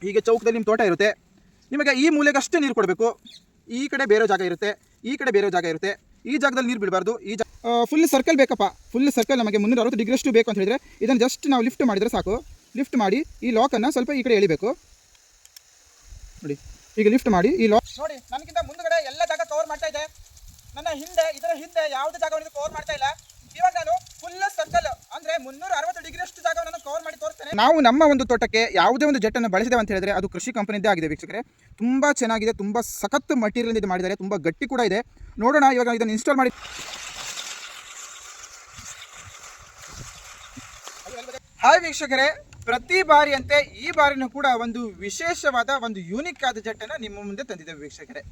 ಹೀಗೆ ಚೌಕದಲ್ಲಿ ನಿಮ್ಮ ತೋಟ ಇರುತ್ತೆ. ನಿಮಗೆ ಈ ಮೂಲೆಗಷ್ಟೇ ನೀರು ಕೊಡಬೇಕು. ಈ ಕಡೆ ಬೇರೆ ಜಾಗ ಇರುತ್ತೆ, ಈ ಕಡೆ ಬೇರೆ ಜಾಗ ಇರುತ್ತೆ. ಈ ಜಾಗದಲ್ಲಿ ನೀರು ಬಿಡಬಾರ್ದು. ಫುಲ್ ಸರ್ಕಲ್ ಬೇಕಪ್ಪ. ಫುಲ್ ಸರ್ಕಲ್ ನಮಗೆ 360 ಡಿಗ್ರಿಯಷ್ಟು ಬೇಕು ಅಂತ ಹೇಳಿದರೆ ಇದನ್ನು ಜಸ್ಟ್ ನಾವು ಲಿಫ್ಟ್ ಮಾಡಿದರೆ ಸಾಕು. ಲಿಫ್ಟ್ ಮಾಡಿ ಈ ಲಾಕನ್ನು ಸ್ವಲ್ಪ ಈ ಕಡೆ ಎಳಿಬೇಕು ನೋಡಿ. ಈಗ ಲಿಫ್ಟ್ ಮಾಡಿ ಈ ಲಾಕ್ ನೋಡಿ. ನನಗಿಂತ ಮುಂದುಗಡೆ ಎಲ್ಲ ಜಾಗ ಕವರ್ ಮಾಡ್ತಾ ಇದೆ. ನನ್ನ ಹಿಂದೆ ಇದರ ಹಿಂದೆ ಯಾವುದೇ ಜಾಗವನ್ನು ಕವರ್ ಮಾಡ್ತಾ ಇಲ್ಲ. ಇವಾಗ ನಾನು ಫುಲ್ ಸರ್ಕಲ್ ಅಂದರೆ 360 ಡಿಗ್ರಿಯಷ್ಟು ಜಾಗವನ್ನು ಕವರ್ ಮಾಡಿ ತೋರಿಸ್ತೇನೆ. ನಾವು ನಮ್ಮ ಒಂದು ತೋಟಕ್ಕೆ ಯಾವುದೇ ಒಂದು ಜೆಟ್ಟನ್ನು ಬಳಸಿದ್ದೇವೆ ಅಂತ ಹೇಳಿದರೆ ಅದು ಕೃಷಿ ಕಂಪನಿದ್ದೇ ಆಗಿದೆ ವೀಕ್ಷಕರೇ. ತುಂಬ ಚೆನ್ನಾಗಿದೆ, ತುಂಬ ಸಖತ್ ಮಟೀರಿಯಲ್ ಇದು ಮಾಡಿದ್ದಾರೆ, ತುಂಬ ಗಟ್ಟಿ ಕೂಡ ಇದೆ. ನೋಡೋಣ ಇವಾಗ ಇದನ್ನು ಇನ್ಸ್ಟಾಲ್ ಮಾಡಿ. ಹಾಯ್ ವೀಕ್ಷಕರೇ, ಪ್ರತಿ ಬಾರಿಯಂತೆ ಈ ಬಾರಿನೂ ಕೂಡ ಒಂದು ವಿಶೇಷವಾದ ಒಂದು ಯೂನಿಕ್ ಆದ ಜೆಟ್ಟನ್ನು ನಿಮ್ಮ ಮುಂದೆ ತಂದಿದ್ದೇವೆ ವೀಕ್ಷಕರೇ.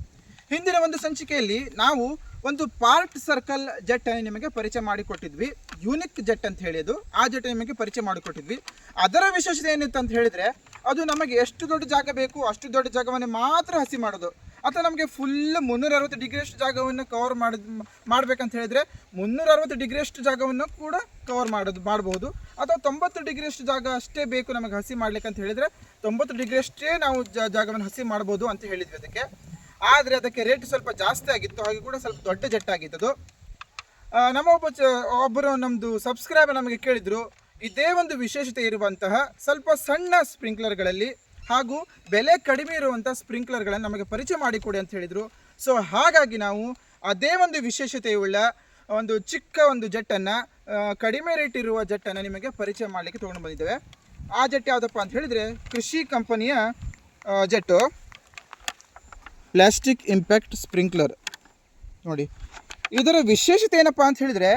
ಹಿಂದಿನ ಒಂದು ಸಂಚಿಕೆಯಲ್ಲಿ ನಾವು ಒಂದು ಪಾರ್ಟ್ ಸರ್ಕಲ್ ಜೆಟ್ ನಿಮಗೆ ಪರಿಚಯ ಮಾಡಿಕೊಟ್ಟಿದ್ವಿ. ಯೂನಿಕ್ ಜೆಟ್ ಅಂತ ಹೇಳಿ ಆ ಜೆಟ್ ನಿಮಗೆ ಪರಿಚಯ ಮಾಡಿಕೊಟ್ಟಿದ್ವಿ. ಅದರ ವಿಶೇಷತೆ ಏನಿತ್ತು ಅಂತ ಹೇಳಿದರೆ ಅದು ನಮಗೆ ಎಷ್ಟು ದೊಡ್ಡ ಜಾಗ ಬೇಕು ಅಷ್ಟು ದೊಡ್ಡ ಜಾಗವನ್ನು ಮಾತ್ರ ಹಸಿ ಮಾಡೋದು. ಅಥವಾ ನಮಗೆ ಫುಲ್ 360 ಡಿಗ್ರಿಯಷ್ಟು ಜಾಗವನ್ನು ಕವರ್ ಮಾಡಬೇಕಂತ ಹೇಳಿದರೆ 360 ಡಿಗ್ರಿಯಷ್ಟು ಜಾಗವನ್ನು ಕೂಡ ಕವರ್ ಮಾಡಬಹುದು. ಅಥವಾ 90 ಡಿಗ್ರಿಯಷ್ಟು ಜಾಗ ಅಷ್ಟೇ ಬೇಕು ನಮಗೆ ಹಸಿ ಮಾಡಲಿಕ್ಕೆ ಅಂತ ಹೇಳಿದರೆ 90 ಡಿಗ್ರಿಯಷ್ಟೇ ನಾವು ಜಾಗವನ್ನು ಹಸಿ ಮಾಡ್ಬೋದು ಅಂತ ಹೇಳಿದ್ವಿ ಅದಕ್ಕೆ. ಆದರೆ ಅದಕ್ಕೆ ರೇಟ್ ಸ್ವಲ್ಪ ಜಾಸ್ತಿ ಆಗಿತ್ತು, ಹಾಗೆ ಕೂಡ ಸ್ವಲ್ಪ ದೊಡ್ಡ ಜೆಟ್ ಆಗಿತ್ತು. ನಮ್ಮ ಒಬ್ಬರು ನಮ್ಮದು ಸಬ್ಸ್ಕ್ರೈಬರ್ ನಮಗೆ ಕೇಳಿದರು, ಇದೇ ಒಂದು ವಿಶೇಷತೆ ಇರುವಂತಹ ಸ್ವಲ್ಪ ಸಣ್ಣ ಸ್ಪ್ರಿಂಕ್ಲರ್ಗಳಲ್ಲಿ ಹಾಗೂ ಬೆಲೆ ಕಡಿಮೆ ಇರುವಂಥ ಸ್ಪ್ರಿಂಕ್ಲರ್ಗಳನ್ನು ನಮಗೆ ಪರಿಚಯ ಮಾಡಿಕೊಡಿ ಅಂತ ಹೇಳಿದರು. ಸೊ ಹಾಗಾಗಿ ನಾವು ಅದೇ ಒಂದು ವಿಶೇಷತೆಯುಳ್ಳ ಒಂದು ಚಿಕ್ಕ ಒಂದು ಜೆಟ್ಟನ್ನು, ಕಡಿಮೆ ರೇಟ್ ಇರುವ ಜೆಟ್ಟನ್ನು ನಿಮಗೆ ಪರಿಚಯ ಮಾಡಲಿಕ್ಕೆ ತೊಗೊಂಡು ಬಂದಿದ್ದೇವೆ. ಆ ಜೆಟ್ ಯಾವುದಪ್ಪ ಅಂತ ಹೇಳಿದರೆ ಕೃಷಿ ಕಂಪನಿಯ ಜೆಟ್ಟು ಪ್ಲಾಸ್ಟಿಕ್ ಇಂಪ್ಯಾಕ್ಟ್ ಸ್ಪ್ರಿಂಕ್ಲರ್ ನೋಡಿ. ಇದರ ವಿಶೇಷತೆ ಏನಪ್ಪ ಅಂತ ಹೇಳಿದರೆ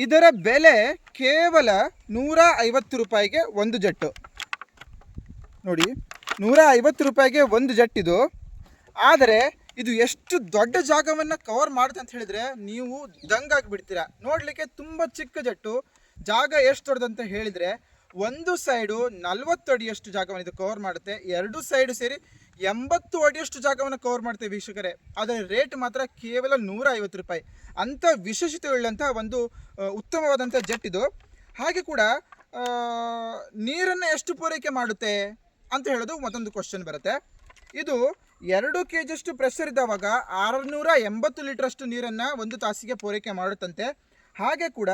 ಇದರ ಬೆಲೆ ಕೇವಲ 150 ರೂಪಾಯಿಗೆ ಒಂದು ಜೆಟ್ಟು ನೋಡಿ. 150 ರೂಪಾಯಿಗೆ ಒಂದು ಜೆಟ್ ಇದು. ಆದರೆ ಇದು ಎಷ್ಟು ದೊಡ್ಡ ಜಾಗವನ್ನು ಕವರ್ ಮಾಡುತ್ತೆ ಅಂತ ಹೇಳಿದರೆ ನೀವು ದಂಗಾಗಿ ಬಿಡ್ತೀರಾ. ನೋಡಲಿಕ್ಕೆ ತುಂಬ ಚಿಕ್ಕ ಜೆಟ್ಟು, ಜಾಗ ಎಷ್ಟು ದೊಡ್ಡದಂತ ಹೇಳಿದರೆ ಒಂದು ಸೈಡು 40 ಅಡಿಯಷ್ಟು ಜಾಗವನ್ನು ಇದು ಕವರ್ ಮಾಡುತ್ತೆ. ಎರಡು ಸೈಡು ಸೇರಿ 80 ಅಡಿಯಷ್ಟು ಜಾಗವನ್ನು ಕವರ್ ಮಾಡ್ತೇವೆ ವೀಕ್ಷಕರೇ. ಅದರ ರೇಟ್ ಮಾತ್ರ ಕೇವಲ 150 ರೂಪಾಯಿ. ಅಂಥ ವಿಶೇಷತೆ ಉಳ್ಳಂಥ ಒಂದು ಉತ್ತಮವಾದಂಥ ಜೆಟ್ ಇದು. ಹಾಗೆ ಕೂಡ ನೀರನ್ನು ಎಷ್ಟು ಪೂರೈಕೆ ಮಾಡುತ್ತೆ ಅಂತ ಹೇಳೋದು ಮತ್ತೊಂದು ಕ್ವಶನ್ ಬರುತ್ತೆ. ಇದು 2 kg ಪ್ರೆಷರ್ ಇದ್ದಾವಾಗ 680 ಲೀಟ್ರಷ್ಟು ನೀರನ್ನು ಒಂದು ತಾಸಿಗೆ ಪೂರೈಕೆ ಮಾಡುತ್ತಂತೆ. ಹಾಗೆ ಕೂಡ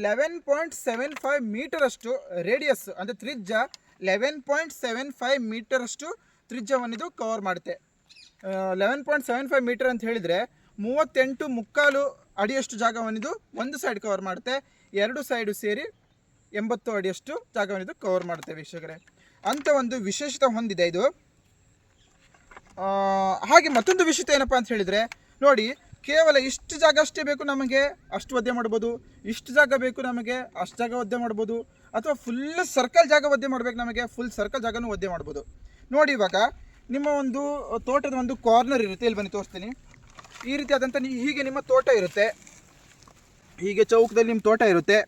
11.75 ಮೀಟರಷ್ಟು ರೇಡಿಯಸ್ ಅಂದರೆ ತ್ರಿಜ್ಯ 11.75 ಮೀಟರಷ್ಟು ತ್ರಿಜ್ಯವನ್ನಿದು ಕವರ್ ಮಾಡುತ್ತೆ. 11.75 ಮೀಟರ್ ಅಂತ ಹೇಳಿದರೆ 38.75 ಅಡಿಯಷ್ಟು ಜಾಗವನ್ನಿದು ಒಂದು ಸೈಡ್ ಕವರ್ ಮಾಡುತ್ತೆ. ಎರಡು ಸೈಡು ಸೇರಿ 80 ಅಡಿಯಷ್ಟು ಜಾಗವನ್ನಿದು ಕವರ್ ಮಾಡುತ್ತೆ ವೀಕ್ಷಕರೇ. ಅಂಥ ಒಂದು ವಿಶೇಷತೆ ಹೊಂದಿದೆ ಇದು. ಹಾಗೆ ಮತ್ತೊಂದು ವಿಷಯ ಏನಪ್ಪ ಅಂತ ಹೇಳಿದರೆ ನೋಡಿ, ಕೇವಲ ಇಷ್ಟು ಜಾಗ ಅಷ್ಟೇ ಬೇಕು ನಮಗೆ ಅಷ್ಟು ಒದ್ದೆ ಮಾಡ್ಬೋದು, ಇಷ್ಟು ಜಾಗ ಬೇಕು ನಮಗೆ ಅಷ್ಟು ಜಾಗ ಒದ್ದೆ ಮಾಡ್ಬೋದು, ಅಥವಾ ಫುಲ್ ಸರ್ಕಲ್ ಜಾಗ ಒದ್ದೆ ಮಾಡಬೇಕು ನಮಗೆ ಫುಲ್ ಸರ್ಕಲ್ ಜಾಗನೂ ಒದ್ದೆ ಮಾಡ್ಬೋದು. ನೋಡಿ ಇವಾಗ ನಿಮ್ಮ ಒಂದು ತೋಟದ ಒಂದು ಕಾರ್ನರ್ ಇರುತ್ತೆ, ಇಲ್ಲಿ ಬನ್ನಿ ತೋರಿಸ್ತೀನಿ. ಈ ರೀತಿ ಆದಂಥ ಹೀಗೆ ನಿಮ್ಮ ತೋಟ ಇರುತ್ತೆ, ಹೀಗೆ ಚೌಕದಲ್ಲಿ ನಿಮ್ಮ ತೋಟ ಇರುತ್ತೆ.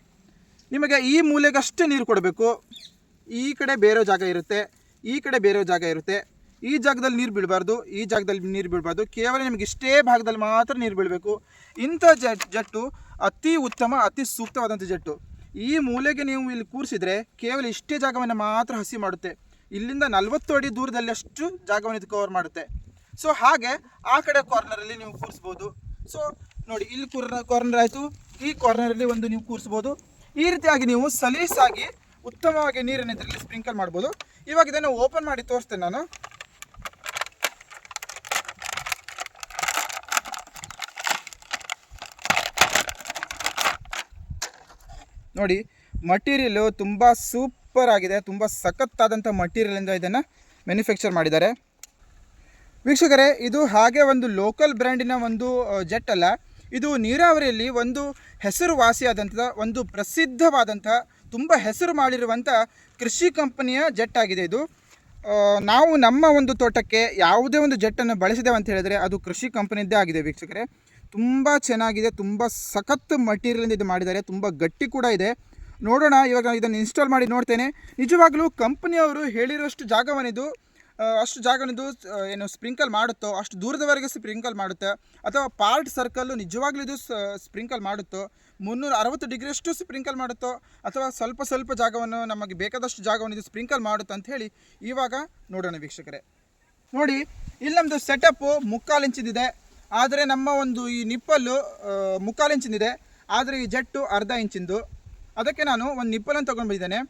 ನಿಮಗೆ ಈ ಮೂಲೆಗಷ್ಟೇ ನೀರು ಕೊಡಬೇಕು. ಈ ಕಡೆ ಬೇರೆ ಜಾಗ ಇರುತ್ತೆ, ಈ ಕಡೆ ಬೇರೆ ಜಾಗ ಇರುತ್ತೆ. ಈ ಜಾಗದಲ್ಲಿ ನೀರು ಬಿಡಬಾರ್ದು, ಈ ಜಾಗದಲ್ಲಿ ನೀರು ಬಿಡಬಾರ್ದು. ಕೇವಲ ನಿಮಗೆ ಇಷ್ಟೇ ಭಾಗದಲ್ಲಿ ಮಾತ್ರ ನೀರು ಬೀಳಬೇಕು. ಇಂಥ ಜೆಟ್ಟು ಅತಿ ಉತ್ತಮ, ಅತಿ ಸೂಕ್ತವಾದಂಥ ಜೆಟ್ಟು. ಈ ಮೂಲೆಗೆ ನೀವು ಇಲ್ಲಿ ಕೂರಿಸಿದರೆ ಕೇವಲ ಇಷ್ಟೇ ಜಾಗವನ್ನು ಮಾತ್ರ ಹಸಿ ಮಾಡುತ್ತೆ. ಇಲ್ಲಿಂದ 40 ಅಡಿ ದೂರದಲ್ಲಿ ಅಷ್ಟು ಜಾಗವನ್ನು ಇದು ಕವರ್ ಮಾಡುತ್ತೆ. ಸೊ ಹಾಗೆ ಆ ಕಡೆ ಕಾರ್ನರಲ್ಲಿ ನೀವು ಕೂರಿಸ್ಬೋದು. ಸೊ ನೋಡಿ, ಇಲ್ಲಿ ಕಾರ್ನರ್ ಆಯಿತು, ಈ ಕಾರ್ನರಲ್ಲಿ ಒಂದು ನೀವು ಕೂರಿಸ್ಬೋದು. ಈ ರೀತಿಯಾಗಿ ನೀವು ಸಲೀಸಾಗಿ ಉತ್ತಮವಾಗಿ ನೀರನ್ನು ಇದರಲ್ಲಿ ಸ್ಪ್ರಿಂಕಲ್ ಮಾಡ್ಬೋದು. ಇವಾಗ ಇದನ್ನು ಓಪನ್ ಮಾಡಿ ತೋರಿಸ್ತೇನೆ ನಾನು. ನೋಡಿ, ಮಟೀರಿಯಲು ತುಂಬ ಸೂಪರ್ ಆಗಿದೆ, ತುಂಬ ಸಖತ್ತಾದಂಥ ಮಟೀರಿಯಲಿಂದ ಇದನ್ನು ಮ್ಯಾನುಫ್ಯಾಕ್ಚರ್ ಮಾಡಿದ್ದಾರೆ ವೀಕ್ಷಕರೇ. ಇದು ಹಾಗೆ ಒಂದು ಲೋಕಲ್ ಬ್ರ್ಯಾಂಡಿನ ಒಂದು ಜೆಟ್ ಅಲ್ಲ, ಇದು ನೀರಾವರಿಯಲ್ಲಿ ಒಂದು ಹೆಸರುವಾಸಿಯಾದಂಥ ಒಂದು ಪ್ರಸಿದ್ಧವಾದಂಥ ತುಂಬ ಹೆಸರು ಮಾಡಿರುವಂಥ ಕೃಷಿ ಕಂಪನಿಯ ಜೆಟ್ ಆಗಿದೆ ಇದು. ನಾವು ನಮ್ಮ ಒಂದು ತೋಟಕ್ಕೆ ಯಾವುದೇ ಒಂದು ಜೆಟ್ಟನ್ನು ಬಳಸಿದ್ದೇವೆ ಅಂತ ಹೇಳಿದರೆ ಅದು ಕೃಷಿ ಕಂಪನಿದ್ದೇ ಆಗಿದೆ ವೀಕ್ಷಕರೇ. ತುಂಬ ಚೆನ್ನಾಗಿದೆ, ತುಂಬ ಸಖತ್ ಮಟೀರಿಯಲಿಂದ ಇದು ಮಾಡಿದ್ದಾರೆ, ತುಂಬ ಗಟ್ಟಿ ಕೂಡ ಇದೆ. ನೋಡೋಣ ಇವಾಗ ಇದನ್ನು ಇನ್ಸ್ಟಾಲ್ ಮಾಡಿ ನೋಡ್ತೇನೆ. ನಿಜವಾಗಲೂ ಕಂಪನಿಯವರು ಹೇಳಿರೋಷ್ಟು ಜಾಗವನ್ನಿದು ಅಷ್ಟು ಜಾಗನಿದು ಏನು ಸ್ಪ್ರಿಂಕಲ್ ಮಾಡುತ್ತೋ ಅಷ್ಟು ದೂರದವರೆಗೆ ಸ್ಪ್ರಿಂಕಲ್ ಮಾಡುತ್ತೆ, ಅಥವಾ ಪಾರ್ಟ್ ಸರ್ಕಲ್ಲು ನಿಜವಾಗ್ಲೂ ಇದು ಸ್ಪ್ರಿಂಕಲ್ ಮಾಡುತ್ತೋ, 360 ಡಿಗ್ರಿಯಷ್ಟು ಸ್ಪ್ರಿಂಕಲ್ ಮಾಡುತ್ತೋ, ಅಥವಾ ಸ್ವಲ್ಪ ಸ್ವಲ್ಪ ಜಾಗವನ್ನು ನಮಗೆ ಬೇಕಾದಷ್ಟು ಜಾಗವನ್ನು ಇದು ಸ್ಪ್ರಿಂಕಲ್ ಮಾಡುತ್ತೋ ಅಂತ ಹೇಳಿ ಇವಾಗ ನೋಡೋಣ ವೀಕ್ಷಕರೇ. ನೋಡಿ, ಇಲ್ಲಿ ನಮ್ಮದು ಸೆಟಪ್ಪು 3/4 ಇಂಚಿಂದಿದೆ, ಆದರೆ ನಮ್ಮ ಒಂದು ಈ ನಿಪ್ಪಲ್ಲು 3/4 ಇಂಚಿಂದಿದೆ, ಆದರೆ ಈ ಜೆಟ್ಟು 1/2 ಇಂಚಿಂದು. ಅದಕ್ಕೆ ನಾನು ಒಂದು ನಿಪ್ಪಲನ್ನು ತೊಗೊಂಡು ಬಂದಿದ್ದೇನೆ.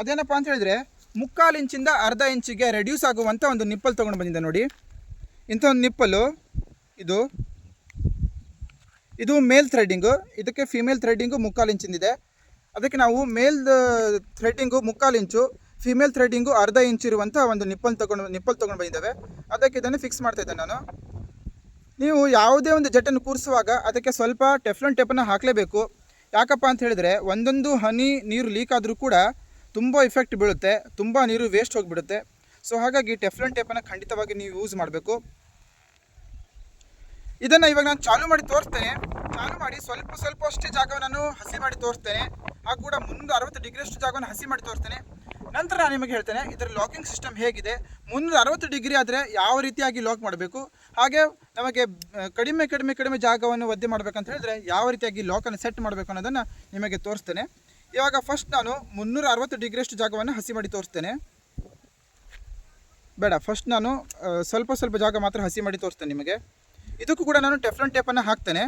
ಅದೇನಪ್ಪ ಅಂತ ಹೇಳಿದರೆ 3/4 ಇಂಚಿಂದ 1/2 ಇಂಚಿಗೆ ರೆಡ್ಯೂಸ್ ಆಗುವಂಥ ಒಂದು ನಿಪ್ಪಲ್ ತೊಗೊಂಡು ಬಂದಿದ್ದೆ. ನೋಡಿ, ಇಂಥ ಒಂದು ನಿಪ್ಪಲ್ಲು ಇದು ಮೇಲ್ ಥ್ರೆಡ್ಡಿಂಗು, ಇದಕ್ಕೆ ಫಿಮೇಲ್ ಥ್ರೆಡ್ಡಿಂಗು 3/4 ಇಂಚಿಂದಿದೆ. ಅದಕ್ಕೆ ನಾವು ಮೇಲ್ ಥ್ರೆಡ್ಡಿಂಗು 3/4 ಇಂಚು, ಫಿಮೇಲ್ ಥ್ರೆಡ್ಡಿಂಗು 1/2 ಇಂಚು ಇರುವಂಥ ಒಂದು ನಿಪ್ಪಲ್ ತೊಗೊಂಡು ಬಂದಿದ್ದೇವೆ. ಅದಕ್ಕೆ ಇದನ್ನು ಫಿಕ್ಸ್ ಮಾಡ್ತಾಯಿದ್ದೆ ನಾನು. ನೀವು ಯಾವುದೇ ಒಂದು ಜೆಟ್ಟನ್ನು ಕೂರಿಸುವಾಗ ಅದಕ್ಕೆ ಸ್ವಲ್ಪ ಟೆಫ್ಲನ್ ಟೇಪನ್ನು ಹಾಕಲೇಬೇಕು. ಯಾಕಪ್ಪ ಅಂತ ಹೇಳಿದರೆ ಒಂದೊಂದು ಹನಿ ನೀರು ಲೀಕ್ ಆದರೂ ಕೂಡ ತುಂಬ ಇಫೆಕ್ಟ್ ಬೀಳುತ್ತೆ, ತುಂಬ ನೀರು ವೇಸ್ಟ್ ಹೋಗಿಬಿಡುತ್ತೆ. ಸೊ ಹಾಗಾಗಿ ಟೆಫ್ಲನ್ ಟೇಪನ್ನು ಖಂಡಿತವಾಗಿ ನೀವು ಯೂಸ್ ಮಾಡಬೇಕು. ಇದನ್ನು ಇವಾಗ ನಾನು ಚಾಲು ಮಾಡಿ ತೋರಿಸ್ತೇನೆ. ಚಾಲು ಮಾಡಿ ಸ್ವಲ್ಪ ಅಷ್ಟೇ ಜಾಗವನ್ನು ನಾನು ಹಸಿ ಮಾಡಿ ತೋರಿಸ್ತೇನೆ, ಹಾಗೂ ಕೂಡ 360 ಡಿಗ್ರಿಯಷ್ಟು ಜಾಗವನ್ನು ಹಸಿ ಮಾಡಿ ತೋರಿಸ್ತೇನೆ. ನಂತರ ನಾನು ನಿಮಗೆ ಹೇಳ್ತೇನೆ ಇದರ ಲಾಕಿಂಗ್ ಸಿಸ್ಟಮ್ ಹೇಗಿದೆ, 360 ಡಿಗ್ರಿ ಆದರೆ ಯಾವ ರೀತಿಯಾಗಿ ಲಾಕ್ ಮಾಡಬೇಕು, ಹಾಗೆ ನಮಗೆ ಕಡಿಮೆ ಜಾಗವನ್ನು ಒದ್ದೆ ಮಾಡಬೇಕಂತ ಹೇಳಿದ್ರೆ ಯಾವ ರೀತಿಯಾಗಿ ಲಾಕನ್ನು ಸೆಟ್ ಮಾಡಬೇಕು ಅನ್ನೋದನ್ನು ನಿಮಗೆ ತೋರಿಸ್ತೇನೆ. ಇವಾಗ ಫಸ್ಟ್ ನಾನು 360 ಡಿಗ್ರಿಯಷ್ಟು ಜಾಗವನ್ನು ಹಸಿ ಮಾಡಿ ತೋರಿಸ್ತೇನೆ. ಬೇಡ, ಫಸ್ಟ್ ನಾನು ಸ್ವಲ್ಪ ಜಾಗ ಮಾತ್ರ ಹಸಿ ಮಾಡಿ ತೋರಿಸ್ತೇನೆ ನಿಮಗೆ. ಇದಕ್ಕೂ ಕೂಡ ನಾನು ಟೆಫ್ಲನ್ ಟೇಪನ್ನು ಹಾಕ್ತೇನೆ.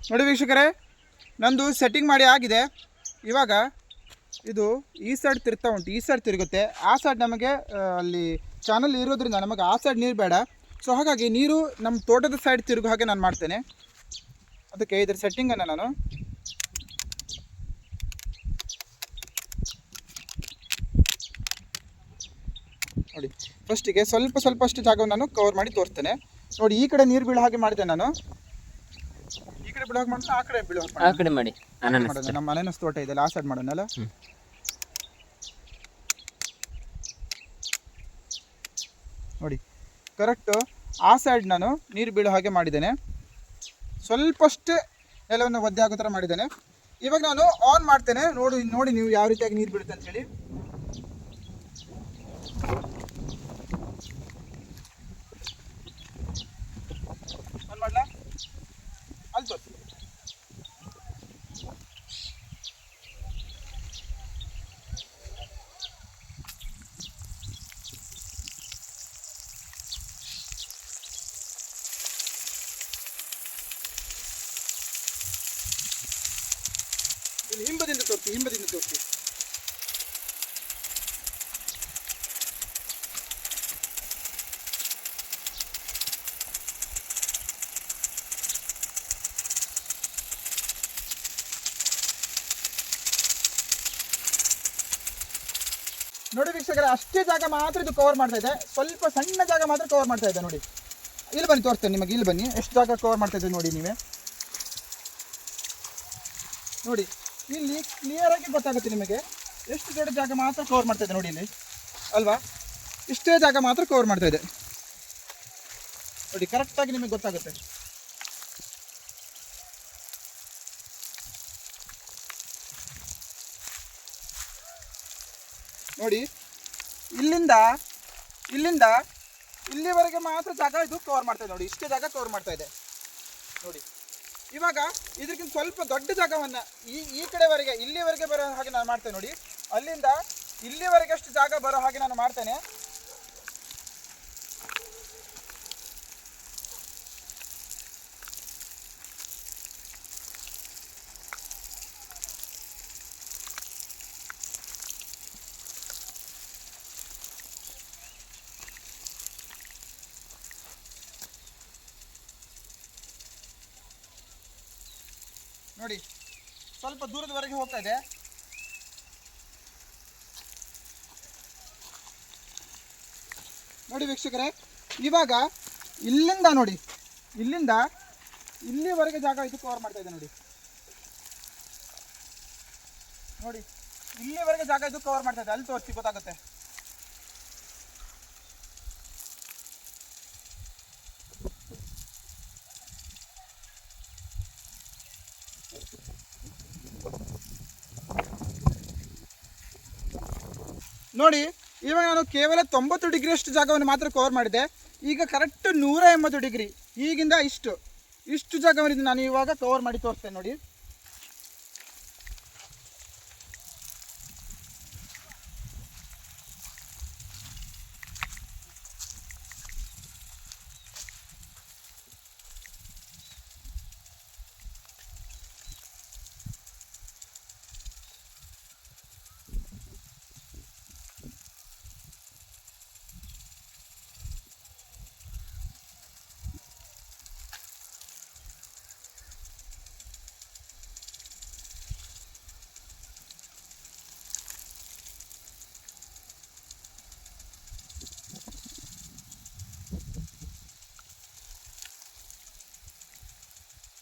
ನೋಡಿ ವೀಕ್ಷಕರೇ, ನಂದು ಸೆಟ್ಟಿಂಗ್ ಮಾಡಿ ಆಗಿದೆ. ಇವಾಗ ಇದು ಈ ಸೈಡ್ ತಿರ್ತಾ ಉಂಟು, ಈ ಸೈಡ್ ತಿರುಗುತ್ತೆ. ಆ ಸೈಡ್ ನಮಗೆ ಅಲ್ಲಿ ಚಾನಲ್ ಇರೋದ್ರಿಂದ ನಮಗೆ ಆ ಸೈಡ್ ನೀರು ಬೇಡ. ಸೊ ಹಾಗಾಗಿ ನೀರು ನಮ್ಮ ತೋಟದ ಸೈಡ್ ತಿರುಗೋ ಹಾಗೆ ನಾನು ಮಾಡ್ತೇನೆ. ಅದಕ್ಕೆ ಇದರ ಸೆಟ್ಟಿಂಗನ್ನು ನಾನು ನೋಡಿ ಫಸ್ಟಿಗೆ ಸ್ವಲ್ಪ ಅಷ್ಟು ಜಾಗವನ್ನು ನಾನು ಕವರ್ ಮಾಡಿ ತೋರಿಸ್ತೇನೆ. ನೋಡಿ, ಈ ಕಡೆ ನೀರು ಬೀಳೋ ಹಾಗೆ ಮಾಡಿದೆ ನಾನು. ಈ ಕಡೆ ಬೀಳೋ ಹಾಗೆ ಮಾಡಿದ್ರೆ ಆ ಕಡೆ ಬೀಳೋ ಹಾಗೆ ಮಾಡಿ ಮಾಡೋಣ. ನಮ್ಮ ಅನಾನಸ್ ತೋಟ ಇದೆಲ್ಲ ಆ ಸೈಡ್ ಮಾಡೋಣಲ್ಲ. ನೋಡಿ, ಕರೆಕ್ಟು ಆ ಸೈಡ್ ನಾನು ನೀರು ಬೀಳೋ ಹಾಗೆ ಮಾಡಿದ್ದೇನೆ. ಸ್ವಲ್ಪಷ್ಟೇ ನೆಲವನ್ನು ಒದ್ದೆ ಆಗೋ ಥರ ಮಾಡಿದ್ದೇನೆ. ಇವಾಗ ನಾನು ಆನ್ ಮಾಡ್ತೇನೆ. ನೋಡಿ ನೀವು ಯಾವ ರೀತಿಯಾಗಿ ನೀರು ಬೀಳುತ್ತೆ ಅಂತ ಹೇಳಿ. ಆನ್ ಮಾಡಲಾ? ಅಲ್ಲಿ ತೋರಿಸಿ. ಹಿಂಬದಿಂದ ತೋರಿಸಿ. ನೋಡಿ ವೀಕ್ಷಕರೇ, ಅಷ್ಟೇ ಜಾಗ ಮಾತ್ರ ಇದು ಕವರ್ ಮಾಡ್ತಾ ಇದೆ. ಸ್ವಲ್ಪ ಸಣ್ಣ ಜಾಗ ಮಾತ್ರ ಕವರ್ ಮಾಡ್ತಾ ಇದೆ. ನೋಡಿ, ಇಲ್ಲಿ ಬನ್ನಿ ತೋರಿಸ್ತೇನೆ ನಿಮಗೆ. ಇಲ್ಲಿ ಬನ್ನಿ, ಎಷ್ಟು ಜಾಗ ಕವರ್ ಮಾಡ್ತಾ ಇದೆ ನೋಡಿ ನೀವೇ. ನೋಡಿ, ಇಲ್ಲಿ ಕ್ಲಿಯರ್ ಆಗಿ ಗೊತ್ತಾಗುತ್ತೆ ನಿಮಗೆ ಎಷ್ಟು ದೊಡ್ಡ ಜಾಗ ಮಾತ್ರ ಕವರ್ ಮಾಡ್ತಾ ಇದೆ. ನೋಡಿ ಇಲ್ಲಿ ಅಲ್ವಾ, ಇಷ್ಟೇ ಜಾಗ ಮಾತ್ರ ಕವರ್ ಮಾಡ್ತಾ ಇದೆ. ನೋಡಿ, ಕರೆಕ್ಟಾಗಿ ನಿಮಗೆ ಗೊತ್ತಾಗುತ್ತೆ. ನೋಡಿ, ಇಲ್ಲಿಂದ ಇಲ್ಲಿವರೆಗೆ ಮಾತ್ರ ಜಾಗ ಇದು ಕವರ್ ಮಾಡ್ತಾ ಇದೆ. ನೋಡಿ, ಇಷ್ಟೇ ಜಾಗ ಕವರ್ ಮಾಡ್ತಾ ಇದೆ. ನೋಡಿ, ಇವಾಗ ಇದಕ್ಕಿಂತ ಸ್ವಲ್ಪ ದೊಡ್ಡ ಜಾಗವನ್ನು ಈ ಕಡೆವರೆಗೆ ಇಲ್ಲಿವರೆಗೆ ಬರೋ ಹಾಗೆ ನಾನು ಮಾಡ್ತೇನೆ. ನೋಡಿ, ಅಲ್ಲಿಂದ ಇಲ್ಲಿವರೆಗೆ ಅಷ್ಟು ಜಾಗ ಬರೋ ಹಾಗೆ ನಾನು ಮಾಡ್ತೇನೆ. ನೋಡಿ, ಸ್ವಲ್ಪ ದೂರದವರೆಗೆ ಹೋಗ್ತಾ ಇದೆ. ನೋಡಿ ವೀಕ್ಷಕರೇ, ಇವಾಗ ಇಲ್ಲಿಂದ ನೋಡಿ, ಇಲ್ಲಿಂದ ಇಲ್ಲಿವರೆಗೆ ಜಾಗ ಇದು ಕವರ್ ಮಾಡ್ತಾ ಇದೆ. ನೋಡಿ, ನೋಡಿ ಇಲ್ಲಿವರೆಗೆ ಜಾಗ ಇದು ಕವರ್ ಮಾಡ್ತಾ ಇದೆ, ಅಲ್ಲಿ ತೋರಿಸಿ ಗೊತ್ತಾಗುತ್ತೆ. ನೋಡಿ ಇವಾಗ ನಾನು ಕೇವಲ 90 ಡಿಗ್ರಿಯಷ್ಟು ಜಾಗವನ್ನು ಮಾತ್ರ ಕವರ್ ಮಾಡಿದೆ. ಈಗ ಕರೆಕ್ಟ್ 180 ಡಿಗ್ರಿ, ಈಗಿಂದ ಇಷ್ಟು ಜಾಗವನ್ನು ನಾನು ಇವಾಗ ಕವರ್ ಮಾಡಿ ತೋರಿಸ್ತೇನೆ ನೋಡಿ.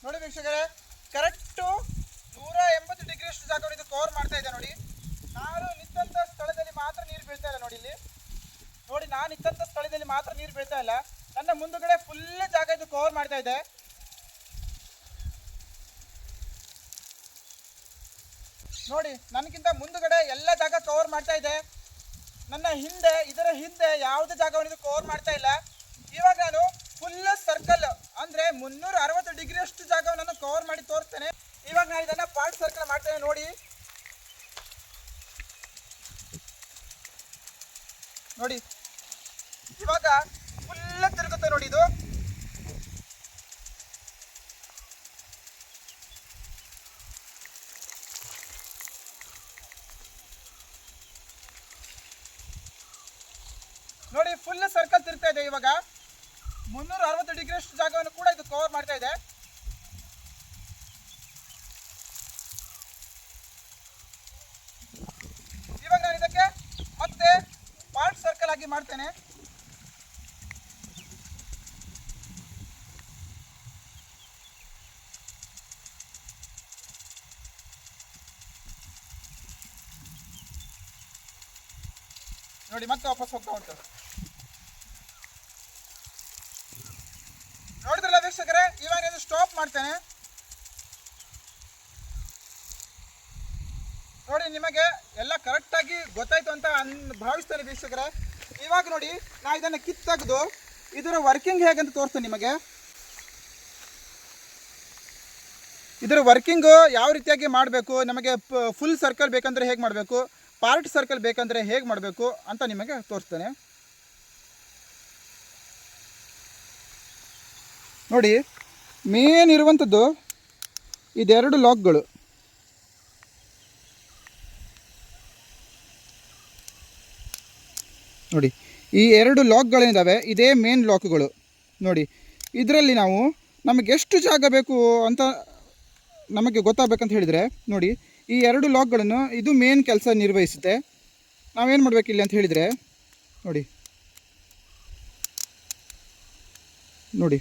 ನೋಡಿ ವೀಕ್ಷಕರೇ, ಕರೆಕ್ಟು 180 ಡಿಗ್ರಿಯಷ್ಟು ಜಾಗವನ್ನು ಇದು ಕವರ್ ಮಾಡ್ತಾ ಇದೆ ನೋಡಿ. ನಾನು ನಿಂತ ಸ್ಥಳದಲ್ಲಿ ಮಾತ್ರ ನೀರು ಬೀಳ್ತಾ ಇಲ್ಲ ನೋಡಿ. ಇಲ್ಲಿ ನೋಡಿ, ನಾನು ನಿಂತ ಸ್ಥಳದಲ್ಲಿ ಮಾತ್ರ ನೀರು ಬೀಳ್ತಾ ಇಲ್ಲ, ನನ್ನ ಮುಂದುಗಡೆ ಫುಲ್ ಜಾಗ ಇದು ಕವರ್ ಮಾಡ್ತಾ ಇದೆ. ನೋಡಿ, ನನಗಿಂತ ಮುಂದುಗಡೆ ಎಲ್ಲ ಜಾಗ ಕವರ್ ಮಾಡ್ತಾ ಇದೆ. ನನ್ನ ಹಿಂದೆ, ಇದರ ಹಿಂದೆ ಯಾವುದೇ ಜಾಗವನ್ನು ಇದು ಕವರ್ ಮಾಡ್ತಾ ಇಲ್ಲ. ಇವಾಗ ನಾನು ಫುಲ್ ಸರ್ಕಲ್ ಅಂದ್ರೆ 360 ಡಿಗ್ರಿಯಷ್ಟು ಜಾಗವನ್ನು ಕವರ್ ಮಾಡಿ ತೋರಿಸ್ತೇನೆ. ಇವಾಗ ನಾನು ಇದನ್ನ ಪಾರ್ಟ್ ಸರ್ಕಲ್ ಮಾಡ್ತೇನೆ ನೋಡಿ. ನೋಡಿ ಇವಾಗ ಫುಲ್ ತಿರುಗುತ್ತೆ ನೋಡಿ ಇದು. ನೋಡಿ ಫುಲ್ ಸರ್ಕಲ್ ತಿರುಗ್ತಾ ಇದೆ. ಇವಾಗ 360 ಡಿಗ್ರಿಯಷ್ಟು ಜಾಗವನ್ನು ಕೂಡ ಇದು ಕವರ್ ಮಾಡ್ತಾ ಇದೆ. ಇವಾಗ ನಾನು ಇದಕ್ಕೆ ಮತ್ತೆ ಪಾರ್ಟ್ ಸರ್ಕಲ್ ಆಗಿ ಮಾಡ್ತೇನೆ. ನೋಡಿ ಮತ್ತೆ ವಾಪಸ್ ಹೋಗ್ತಾ ಉಂಟು. ನೋಡಿದ್ರಲ್ಲ ವೀಕ್ಷಕರೇ, ಇವಾಗ ನಾನು ಸ್ಟಾಪ್ ಮಾಡ್ತೇನೆ. ನೋಡಿ, ನಿಮಗೆ ಎಲ್ಲ ಕರೆಕ್ಟಾಗಿ ಗೊತ್ತಾಯ್ತು ಅಂತ ಭಾವಿಸ್ತೇನೆ ವೀಕ್ಷಕರೇ. ಇವಾಗ ನೋಡಿ, ನಾ ಇದನ್ನು ಕಿತ್ತಾಗ್ದು ಇದರ ವರ್ಕಿಂಗ್ ಹೇಗಂತ ತೋರಿಸ್ತೇನೆ ನಿಮಗೆ. ಇದರ ವರ್ಕಿಂಗ್ ಯಾವ ರೀತಿಯಾಗಿ ಮಾಡಬೇಕು, ನಮಗೆ ಫುಲ್ ಸರ್ಕಲ್ ಬೇಕಂದ್ರೆ ಹೇಗೆ ಮಾಡಬೇಕು, ಪಾರ್ಟ್ ಸರ್ಕಲ್ ಬೇಕಂದ್ರೆ ಹೇಗೆ ಮಾಡಬೇಕು ಅಂತ ನಿಮಗೆ ತೋರಿಸ್ತೇನೆ. ನೋಡಿ, ಮೇನ್ ಇರುವಂಥದ್ದು ಇದೆರಡು ಲಾಕ್ಗಳು. ನೋಡಿ, ಈ ಎರಡು ಲಾಕ್ಗಳೇನಿದ್ದಾವೆ ಇದೇ ಮೇನ್ ಲಾಕ್ಗಳು. ನೋಡಿ, ಇದರಲ್ಲಿ ನಾವು ನಮಗೆ ಎಷ್ಟು ಜಾಗ ಬೇಕು ಅಂತ ನಮಗೆ ಗೊತ್ತಾಗಬೇಕಂತ ಹೇಳಿದರೆ, ನೋಡಿ ಈ ಎರಡು ಲಾಕ್ಗಳನ್ನು ಇದು ಮೇನ್ ಕೆಲಸ ನಿರ್ವಹಿಸುತ್ತೆ. ನಾವೇನು ಮಾಡಬೇಕಿಲ್ಲ ಅಂತ ಹೇಳಿದರೆ, ನೋಡಿ ನೋಡಿ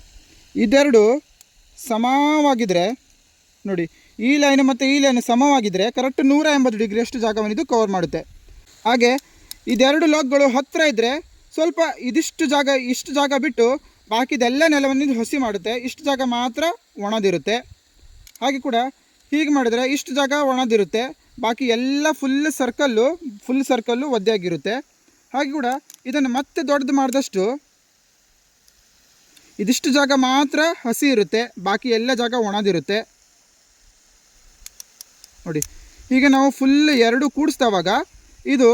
ಇದೆರಡು ಸಮವಾಗಿದ್ದರೆ, ನೋಡಿ ಈ ಲೈನ್ ಮತ್ತು ಈ ಲೈನ್ ಸಮವಾಗಿದ್ದರೆ ಕರೆಕ್ಟ್ 180 ಡಿಗ್ರಿಯಷ್ಟು ಜಾಗವನ್ನು ಇದು ಕವರ್ ಮಾಡುತ್ತೆ. ಹಾಗೆ ಇದೆರಡು ಲಾಕ್ಗಳು ಹತ್ತಿರ ಇದ್ದರೆ ಸ್ವಲ್ಪ ಇಷ್ಟು ಜಾಗ ಬಿಟ್ಟು ಬಾಕಿದೆಲ್ಲ ನೆಲವನ್ನು ಇದು ಹಸಿ ಮಾಡುತ್ತೆ, ಇಷ್ಟು ಜಾಗ ಮಾತ್ರ ಒಣದಿರುತ್ತೆ. ಹಾಗೆ ಕೂಡ ಹೀಗೆ ಮಾಡಿದರೆ ಇಷ್ಟು ಜಾಗ ಒಣದಿರುತ್ತೆ, ಬಾಕಿ ಎಲ್ಲ ಫುಲ್ ಸರ್ಕಲ್ಲು ಒದ್ದೆಯಾಗಿರುತ್ತೆ. ಹಾಗೆ ಕೂಡ ಇದನ್ನು ಮತ್ತೆ ದೊಡ್ಡದು ಮಾಡಿದಷ್ಟು ಇದಿಷ್ಟು ಜಾಗ ಮಾತ್ರ ಹಸಿ ಇರುತ್ತೆ, ಬಾಕಿ ಎಲ್ಲ ಜಾಗ ಒಣದಿರುತ್ತೆ. ನೋಡಿ, ಹೀಗೆ ನಾವು ಫುಲ್ ಎರಡು ಕೂಡಿಸ್ದವಾಗ ಇದು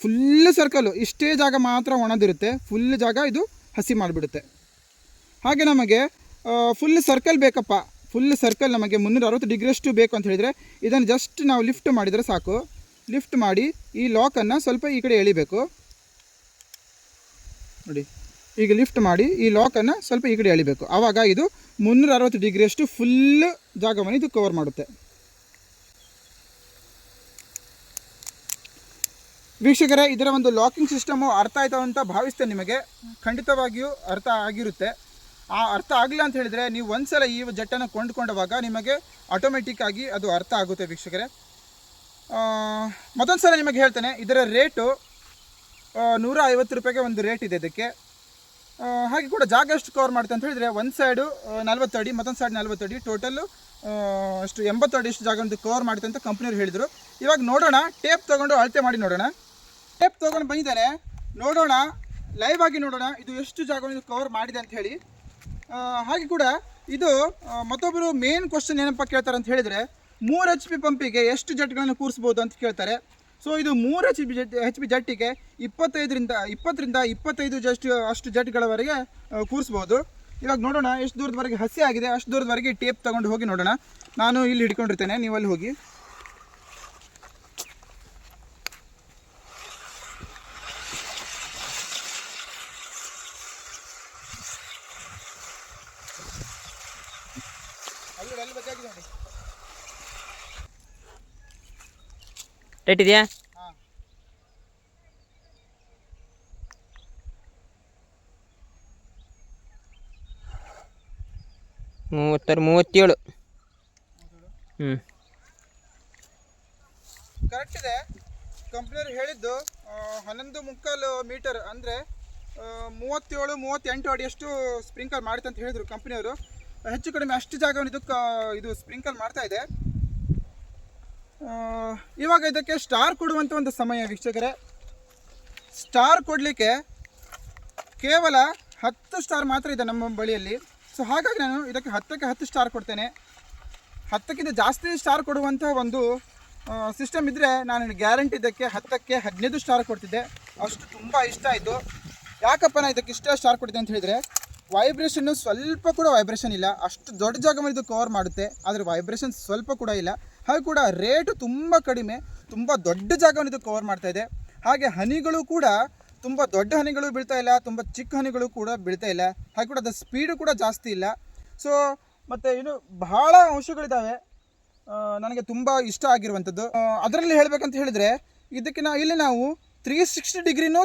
ಫುಲ್ ಸರ್ಕಲ್ಲು ಇಷ್ಟೇ ಜಾಗ ಮಾತ್ರ ಒಣದಿರುತ್ತೆ, ಫುಲ್ ಜಾಗ ಇದು ಹಸಿ ಮಾಡಿಬಿಡುತ್ತೆ. ಹಾಗೆ ನಮಗೆ ಫುಲ್ ಸರ್ಕಲ್ ಬೇಕಪ್ಪ, ಫುಲ್ ಸರ್ಕಲ್ ನಮಗೆ 360 ಡಿಗ್ರಿಯಷ್ಟು ಬೇಕು ಅಂತ ಹೇಳಿದರೆ ಇದನ್ನು ಜಸ್ಟ್ ನಾವು ಲಿಫ್ಟ್ ಮಾಡಿದರೆ ಸಾಕು. ಲಿಫ್ಟ್ ಮಾಡಿ ಈ ಲಾಕನ್ನು ಸ್ವಲ್ಪ ಈ ಕಡೆ ಎಳಿಬೇಕು. ನೋಡಿ, ಈಗ ಲಿಫ್ಟ್ ಮಾಡಿ ಈ ಲಾಕನ್ನು ಸ್ವಲ್ಪ ಈ ಕಡೆ ಎಳಿಬೇಕು. ಆವಾಗ ಇದು 360 ಡಿಗ್ರಿಯಷ್ಟು ಫುಲ್ ಜಾಗವನ್ನು ಇದು ಕವರ್ ಮಾಡುತ್ತೆ. ವೀಕ್ಷಕರೇ, ಇದರ ಒಂದು ಲಾಕಿಂಗ್ ಸಿಸ್ಟಮು ಅರ್ಥ ಆಯಿತು ಅಂತ ಭಾವಿಸ್ತೇನೆ. ನಿಮಗೆ ಖಂಡಿತವಾಗಿಯೂ ಅರ್ಥ ಆಗಿರುತ್ತೆ. ಆ ಅರ್ಥ ಆಗಲಿಲ್ಲ ಅಂತ ಹೇಳಿದರೆ ನೀವು ಒಂದ್ಸಲ ಈ ಜೆಟ್ಟನ್ನು ಕೊಂಡುಕೊಂಡವಾಗ ನಿಮಗೆ ಆಟೋಮೆಟಿಕ್ ಆಗಿ ಅದು ಅರ್ಥ ಆಗುತ್ತೆ ವೀಕ್ಷಕರೇ. ಮತ್ತೊಂದು ಸಲ ನಿಮಗೆ ಹೇಳ್ತೇನೆ, ಇದರ ರೇಟು 150 ರೂಪಾಯಿಗೆ ಒಂದು ರೇಟ್ ಇದೆ ಇದಕ್ಕೆ. ಹಾಗೆ ಕೂಡ ಜಾಗ ಎಷ್ಟು ಕವರ್ ಮಾಡುತ್ತೆ ಅಂತ ಹೇಳಿದರೆ, ಒಂದು ಸೈಡು 40 ಅಡಿ, ಮತ್ತೊಂದು ಸೈಡ್ 40 ಅಡಿ, ಟೋಟಲ್ಲು ಅಷ್ಟು 80 ಅಡಿ ಅಷ್ಟು ಜಾಗ ಒಂದು ಕವರ್ ಮಾಡುತ್ತೆ ಅಂತ ಕಂಪ್ನಿಯವ್ರು ಹೇಳಿದರು. ಇವಾಗ ನೋಡೋಣ, ಟೇಪ್ ತೊಗೊಂಡು ಅಳತೆ ಮಾಡಿ ನೋಡೋಣ. ಟೇಪ್ ತೊಗೊಂಡು ಬಂದಿದ್ದಾನೆ, ನೋಡೋಣ, ಲೈವ್ ಆಗಿ ನೋಡೋಣ ಇದು ಎಷ್ಟು ಜಾಗವನ್ನು ಕವರ್ ಮಾಡಿದೆ ಅಂತ ಹೇಳಿ. ಹಾಗೆ ಕೂಡ ಇದು ಮತ್ತೊಬ್ಬರು ಮೇನ್ ಕ್ವಶನ್ ಏನಪ್ಪ ಕೇಳ್ತಾರೆ ಅಂತ ಹೇಳಿದರೆ, 3 HP ಪಂಪಿಗೆ ಎಷ್ಟು ಜೆಟ್ಗಳನ್ನು ಕೂರಿಸ್ಬೋದು ಅಂತ ಕೇಳ್ತಾರೆ. ಸೊ ಇದು 3 HP ಜೆಟ್ಟಿಗೆ 20ರಿಂದ 25 ಅಷ್ಟು ಜೆಟ್ಗಳವರೆಗೆ ಕೂರಿಸ್ಬೋದು. ಇವಾಗ ನೋಡೋಣ ಎಷ್ಟು ದೂರದವರೆಗೆ ಹಸಿ ಆಗಿದೆ, ಅಷ್ಟು ದೂರದವರೆಗೆ ಟೇಪ್ ತೊಗೊಂಡು ಹೋಗಿ ನೋಡೋಣ. ನಾನು ಇಲ್ಲಿ ಹಿಡ್ಕೊಂಡಿರ್ತೇನೆ, ನೀವು ಅಲ್ಲಿ ಹೋಗಿ. ರೈಟ್ ಇದೆಯಾ? ಹಾಂ, 37. ಕರೆಕ್ಟ್ ಇದೆ. ಕಂಪ್ನಿಯವ್ರು ಹೇಳಿದ್ದು 11.25 ಮೀಟರ್ ಅಂದರೆ 37-38 ಅಡಿಯಷ್ಟು ಸ್ಪ್ರಿಂಕಲ್ ಮಾಡುತ್ತೆ ಅಂತ ಹೇಳಿದರು ಕಂಪ್ನಿಯವರು. ಹೆಚ್ಚು ಕಡಿಮೆ ಅಷ್ಟು ಜಾಗವನ್ನು ಇದು ಸ್ಪ್ರಿಂಕಲ್ ಮಾಡ್ತಾ ಇದೆ. ಇವಾಗ ಇದಕ್ಕೆ ಸ್ಟಾರ್ ಕೊಡುವಂಥ ಒಂದು ಸಮಯ ವೀಕ್ಷಕರೇ. ಸ್ಟಾರ್ ಕೊಡಲಿಕ್ಕೆ ಕೇವಲ 10 ಸ್ಟಾರ್ ಮಾತ್ರ ಇದೆ ನಮ್ಮ ಬಳಿಯಲ್ಲಿ. ಸೊ ಹಾಗಾಗಿ ನಾನು ಇದಕ್ಕೆ 10ಕ್ಕೆ 10 ಸ್ಟಾರ್ ಕೊಡ್ತೇನೆ. 10ಕ್ಕಿಂತ ಜಾಸ್ತಿ ಸ್ಟಾರ್ ಕೊಡುವಂಥ ಒಂದು ಸಿಸ್ಟಮ್ ಇದ್ದರೆ ನಾನು ಗ್ಯಾರಂಟಿ ಇದಕ್ಕೆ 10ಕ್ಕೆ 15 ಸ್ಟಾರ್ ಕೊಡ್ತಿದ್ದೆ. ಅಷ್ಟು ತುಂಬ ಇಷ್ಟ ಆಯಿತು. ಯಾಕಪ್ಪ ನಾನು ಇದಕ್ಕೆ ಇಷ್ಟ ಸ್ಟಾರ್ ಕೊಡ್ತಿದ್ದೆ ಅಂತ ಹೇಳಿದರೆ, ವೈಬ್ರೇಷನ್ನು ಸ್ವಲ್ಪ ಕೂಡ ವೈಬ್ರೇಷನ್ ಇಲ್ಲ. ಅಷ್ಟು ದೊಡ್ಡ ಜಾಗವನ್ನು ಇದು ಕವರ್ ಮಾಡುತ್ತೆ, ಆದರೆ ವೈಬ್ರೇಷನ್ ಸ್ವಲ್ಪ ಕೂಡ ಇಲ್ಲ. ಹಾಗೆ ಕೂಡ ರೇಟು ತುಂಬ ಕಡಿಮೆ, ತುಂಬ ದೊಡ್ಡ ಜಾಗವನ್ನು ಇದು ಕವರ್ ಮಾಡ್ತಾ ಇದೆ. ಹಾಗೆ ಹನಿಗಳು ಕೂಡ ತುಂಬ ದೊಡ್ಡ ಹನಿಗಳು ಬೀಳ್ತಾ ಇಲ್ಲ, ತುಂಬ ಚಿಕ್ಕ ಹನಿಗಳು ಕೂಡ ಬೀಳ್ತಾ ಇಲ್ಲ. ಹಾಗೆ ಕೂಡ ಅದರ ಸ್ಪೀಡು ಕೂಡ ಜಾಸ್ತಿ ಇಲ್ಲ. ಸೊ ಮತ್ತು ಇನ್ನು ಬಹಳ ಅಂಶಗಳಿದ್ದಾವೆ ನನಗೆ ತುಂಬ ಇಷ್ಟ ಆಗಿರುವಂಥದ್ದು. ಅದರಲ್ಲಿ ಹೇಳಬೇಕಂತ ಹೇಳಿದರೆ, ಇದಕ್ಕೆ ಇಲ್ಲಿ ನಾವು 360 ಡಿಗ್ರಿನೂ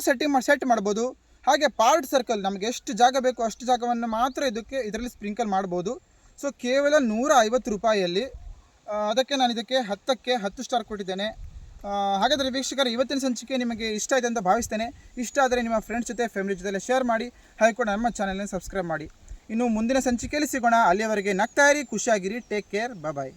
ಸೆಟ್ ಮಾಡ್ಬೋದು. ಹಾಗೆ ಪಾರ್ಟ್ ಸರ್ಕಲ್ ನಮಗೆ ಎಷ್ಟು ಜಾಗ ಬೇಕು ಅಷ್ಟು ಜಾಗವನ್ನು ಮಾತ್ರ ಇದರಲ್ಲಿ ಸ್ಪ್ರಿಂಕಲ್ ಮಾಡ್ಬೋದು. ಸೊ ಕೇವಲ 150 ರೂಪಾಯಿಯಲ್ಲಿ ಅದಕ್ಕೆ ನಾನು ಇದಕ್ಕೆ 10ಕ್ಕೆ 10 ಸ್ಟಾರ್ ಕೊಟ್ಟಿದ್ದೇನೆ. ಹಾಗಾದರೆ ವೀಕ್ಷಕರು, ಇವತ್ತಿನ ಸಂಚಿಕೆ ನಿಮಗೆ ಇಷ್ಟ ಇದೆ ಅಂತ ಭಾವಿಸ್ತೇನೆ. ಇಷ್ಟ ಆದರೆ ನಿಮ್ಮ ಫ್ರೆಂಡ್ಸ್ ಜೊತೆ, ಫ್ಯಾಮಿಲಿ ಜೊತೆ ಶೇರ್ ಮಾಡಿ. ಹಾಗೆ ಕೂಡ ನಮ್ಮ ಚಾನಲ್ನ ಸಬ್ಸ್ಕ್ರೈಬ್ ಮಾಡಿ. ಇನ್ನು ಮುಂದಿನ ಸಂಚಿಕೆಯಲ್ಲಿ ಸಿಗೋಣ. ಅಲ್ಲಿಯವರೆಗೆ ನಗ್ತಾ ಇರಿ, ಖುಷಿಯಾಗಿರಿ. ಟೇಕ್ ಕೇರ್, ಬಾಯ್.